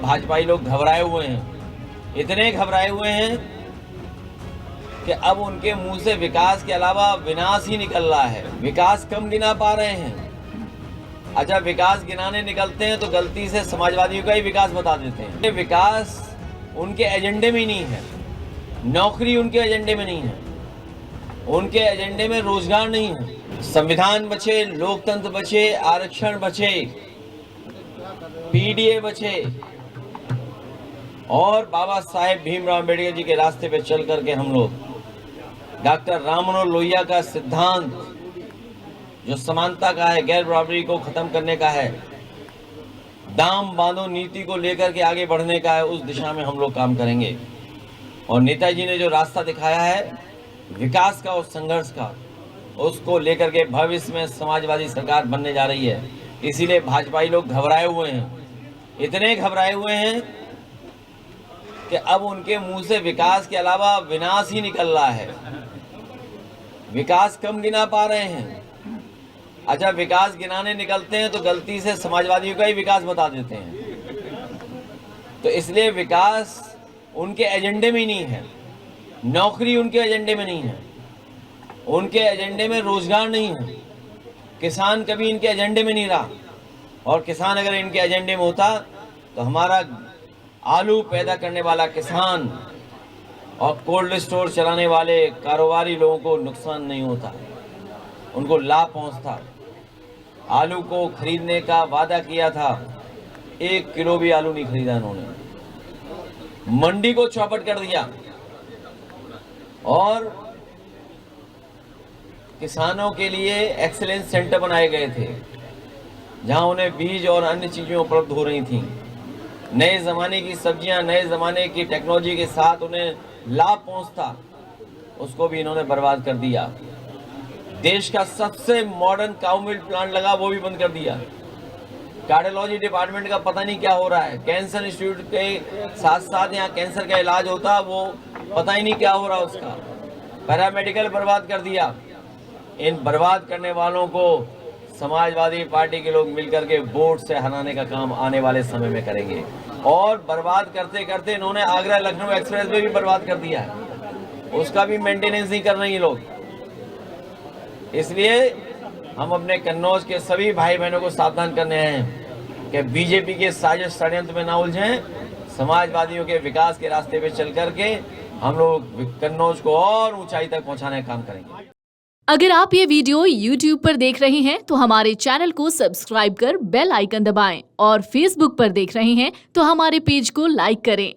भाजपाई लोग घबराए हुए हैं, इतने घबराए हुए हैं कि अब उनके मुंह से विकास के अलावा विनाश ही निकल रहा है। विकास कम गिना पा रहे हैं। अच्छा, विकास गिनाने निकलते हैं तो गलती से समाजवादियों का ही विकास बता देते हैं। ये विकास उनके एजेंडे में ही नहीं है, नौकरी उनके एजेंडे में नहीं है, उनके एजेंडे में रोजगार नहीं है। संविधान बचे, लोकतंत्र बचे, आरक्षण बचे, पीडीए बचे और बाबा साहेब भीमराव अम्बेडकर जी के रास्ते पे चल करके हम लोग डॉक्टर राम मनोहर लोहिया का सिद्धांत जो समानता का है, गैर बराबरी को खत्म करने का है, दाम बांधो नीति को लेकर के आगे बढ़ने का है, उस दिशा में हम लोग काम करेंगे। और नेताजी ने जो रास्ता दिखाया है विकास का और संघर्ष का, उसको लेकर के भविष्य में समाजवादी सरकार बनने जा रही है। इसीलिए भाजपाई लोग घबराए हुए हैं, इतने घबराए हुए हैं कि अब उनके मुंह से विकास के अलावा विनाश ही निकल रहा है। विकास कम गिना पा रहे हैं। अच्छा, विकास गिनाने निकलते हैं तो गलती से समाजवादियों का ही विकास बता देते हैं। तो इसलिए विकास उनके एजेंडे में ही नहीं है, नौकरी उनके एजेंडे में नहीं है, उनके एजेंडे में रोजगार नहीं है, किसान कभी इनके एजेंडे में नहीं रहा। और किसान अगर इनके एजेंडे में होता तो हमारा आलू पैदा करने वाला किसान और कोल्ड स्टोर चलाने वाले कारोबारी लोगों को नुकसान नहीं होता, उनको लाभ पहुंचता। आलू को खरीदने का वादा किया था, 1 किलो भी आलू नहीं खरीदा इन्होंने, मंडी को चौपट कर दिया और किसानों के लिए एक्सीलेंस सेंटर बनाए गए थे जहां उन्हें बीज और अन्य चीजें उपलब्ध हो रही थीं। नए जमाने की सब्जियां, नए जमाने की टेक्नोलॉजी के साथ उन्हें लाभ पहुंचता, उसको भी इन्होंने बर्बाद कर दिया। देश का सबसे मॉडर्न काउ मिल्क प्लांट लगा, वो भी बंद कर दिया। कार्डियोलॉजी डिपार्टमेंट का पता नहीं क्या हो रहा है, कैंसर इंस्टीट्यूट के साथ साथ यहाँ कैंसर का इलाज होता, वो पता ही नहीं क्या हो रहा उसका। पैरामेडिकल बर्बाद कर दिया। इन बर्बाद करने वालों को समाजवादी पार्टी के लोग मिलकर के वोट से हराने का काम आने वाले समय में करेंगे। और बर्बाद करते करते इन्होंने आगरा लखनऊ एक्सप्रेस वे भी बर्बाद कर दिया है, उसका भी मेंटेनेंस नहीं कर रहे ये लोग। इसलिए हम अपने कन्नौज के सभी भाई बहनों को सावधान करने हैं कि बीजेपी के साजिश षड्यंत्र में ना उलझें। समाजवादियों के विकास के रास्ते पे चल करके हम लोग कन्नौज को और ऊंचाई तक पहुंचाने का काम करेंगे। अगर आप ये वीडियो YouTube पर देख रहे हैं तो हमारे चैनल को सब्सक्राइब कर बेल आइकन दबाएं और Facebook पर देख रहे हैं तो हमारे पेज को लाइक करें।